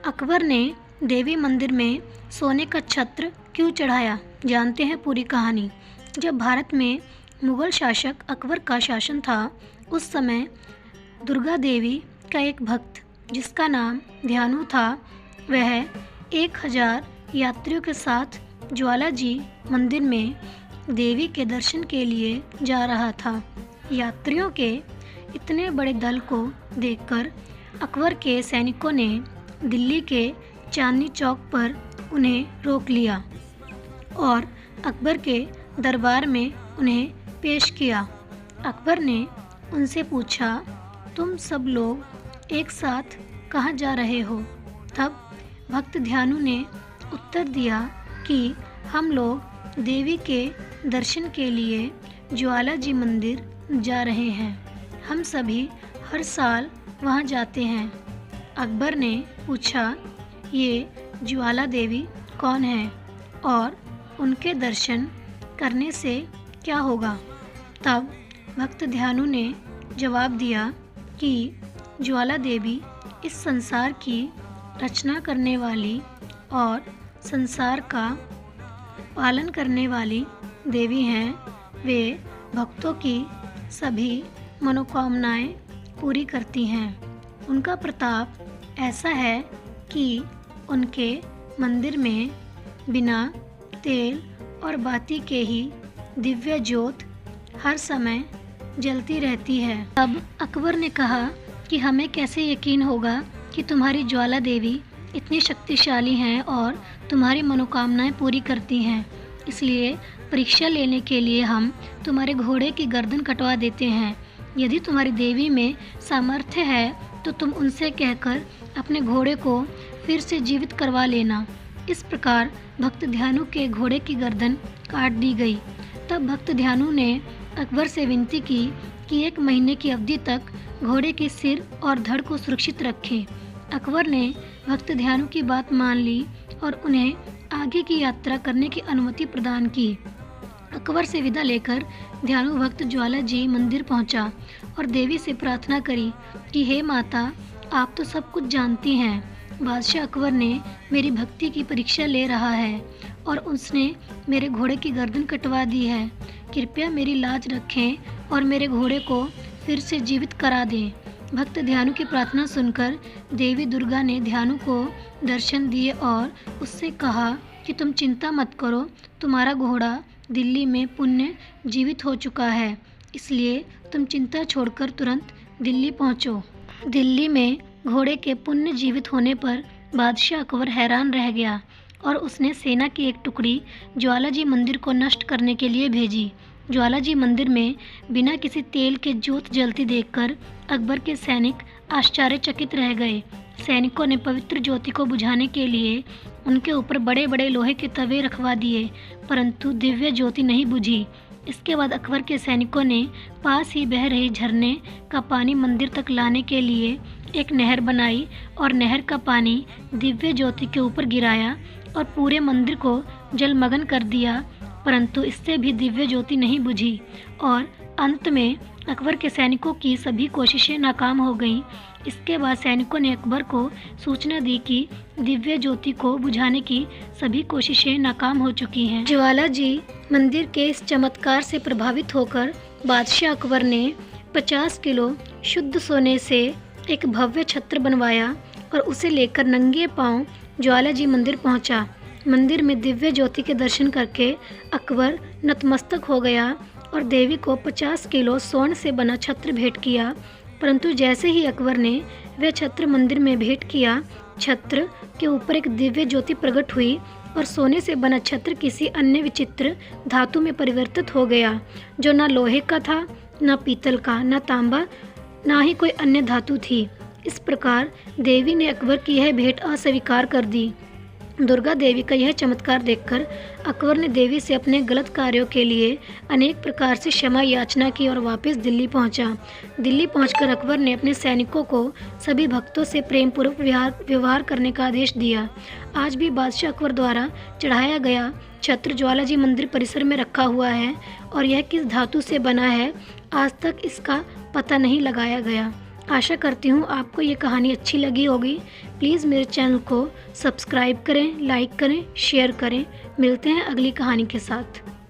अकबर ने देवी मंदिर में सोने का छत्र क्यों चढ़ाया? जानते हैं पूरी कहानी। जब भारत में मुगल शासक अकबर का शासन था, उस समय दुर्गा देवी का एक भक्त जिसका नाम ध्यानु था, वह 1000 यात्रियों के साथ ज्वाला जी मंदिर में देवी के दर्शन के लिए जा रहा था। यात्रियों के इतने बड़े दल को देखकर अकबर के सैनिकों ने दिल्ली के चांदनी चौक पर उन्हें रोक लिया और अकबर के दरबार में उन्हें पेश किया। अकबर ने उनसे पूछा, तुम सब लोग एक साथ कहाँ जा रहे हो? तब भक्त ध्यानु ने उत्तर दिया कि हम लोग देवी के दर्शन के लिए ज्वाला जी मंदिर जा रहे हैं। हम सभी हर साल वहाँ जाते हैं। अकबर ने पूछा, ये ज्वाला देवी कौन है और उनके दर्शन करने से क्या होगा? तब भक्त ध्यानु ने जवाब दिया कि ज्वाला देवी इस संसार की रचना करने वाली और संसार का पालन करने वाली देवी हैं। वे भक्तों की सभी मनोकामनाएं पूरी करती हैं। उनका प्रताप ऐसा है कि उनके मंदिर में बिना तेल और बाती के ही दिव्य ज्योत हर समय जलती रहती है। तब अकबर ने कहा कि हमें कैसे यकीन होगा कि तुम्हारी ज्वाला देवी इतनी शक्तिशाली हैं और तुम्हारी मनोकामनाएं पूरी करती हैं। इसलिए परीक्षा लेने के लिए हम तुम्हारे घोड़े की गर्दन कटवा देते हैं। यदि तुम्हारी देवी में सामर्थ्य है तो तुम उनसे कहकर अपने घोड़े को फिर से जीवित करवा लेना। इस प्रकार भक्त ध्यानु के घोड़े की गर्दन काट दी गई। तब भक्त ध्यानु ने अकबर से विनती की कि 1 महीने की अवधि तक घोड़े के सिर और धड़ को सुरक्षित रखें। अकबर ने भक्त ध्यानु की बात मान ली और उन्हें आगे की यात्रा करने की अनुमति प्रदान की। अकबर से विदा लेकर ध्यानु भक्त ज्वाला जी मंदिर पहुंचा और देवी से प्रार्थना करी कि हे माता, आप तो सब कुछ जानती हैं। बादशाह अकबर ने मेरी भक्ति की परीक्षा ले रहा है और उसने मेरे घोड़े की गर्दन कटवा दी है। कृपया मेरी लाज रखें और मेरे घोड़े को फिर से जीवित करा दें। भक्त ध्यानु की प्रार्थना सुनकर देवी दुर्गा ने ध्यानु को दर्शन दिए और उससे कहा कि तुम चिंता मत करो, तुम्हारा घोड़ा दिल्ली में पुण्य जीवित हो चुका है, इसलिए तुम चिंता छोड़कर तुरंत दिल्ली पहुंचो। दिल्ली में घोड़े के पुण्य जीवित होने पर बादशाह अकबर हैरान रह गया और उसने सेना की एक टुकड़ी ज्वाला जी मंदिर को नष्ट करने के लिए भेजी। ज्वाला जी मंदिर में बिना किसी तेल के ज्योत जलती देखकर अकबर के सैनिक आश्चर्यचकित रह गए। सैनिकों ने पवित्र ज्योति को बुझाने के लिए उनके ऊपर बड़े बड़े लोहे के तवे रखवा दिए, परंतु दिव्य ज्योति नहीं बुझी। इसके बाद अकबर के सैनिकों ने पास ही बह रही झरने का पानी मंदिर तक लाने के लिए एक नहर बनाई और नहर का पानी दिव्य ज्योति के ऊपर गिराया और पूरे मंदिर को जलमग्न कर दिया, परंतु इससे भी दिव्य ज्योति नहीं बुझी और अंत में अकबर के सैनिकों की सभी कोशिशें नाकाम हो गईं। इसके बाद सैनिकों ने अकबर को सूचना दी कि दिव्य ज्योति को बुझाने की सभी कोशिशें नाकाम हो चुकी हैं। ज्वाला जी मंदिर के इस चमत्कार से प्रभावित होकर बादशाह अकबर ने 50 किलो शुद्ध सोने से एक भव्य छत्र बनवाया और उसे लेकर नंगे पांव ज्वाला जी मंदिर पहुंचा। मंदिर में दिव्य ज्योति के दर्शन करके अकबर नतमस्तक हो गया और देवी को 50 किलो स्वर्ण से बना छत्र भेंट किया। परंतु जैसे ही अकबर ने वह छत्र मंदिर में भेंट किया, छत्र के ऊपर एक दिव्य ज्योति प्रकट हुई और सोने से बना छत्र किसी अन्य विचित्र धातु में परिवर्तित हो गया, जो न लोहे का था, न पीतल का, न तांबा, ना ही कोई अन्य धातु थी। इस प्रकार देवी ने अकबर की यह भेंट अस्वीकार कर दी। दुर्गा देवी का यह चमत्कार देखकर अकबर ने देवी से अपने गलत कार्यों के लिए अनेक प्रकार से क्षमा याचना की और वापस दिल्ली पहुंचा। दिल्ली पहुंचकर अकबर ने अपने सैनिकों को सभी भक्तों से प्रेमपूर्वक व्यवहार करने का आदेश दिया। आज भी बादशाह अकबर द्वारा चढ़ाया गया छत्र ज्वाला जी मंदिर परिसर में रखा हुआ है और यह किस धातु से बना है, आज तक इसका पता नहीं लगाया गया। आशा करती हूँ आपको ये कहानी अच्छी लगी होगी। प्लीज़ मेरे चैनल को सब्सक्राइब करें, लाइक करें, शेयर करें। मिलते हैं अगली कहानी के साथ।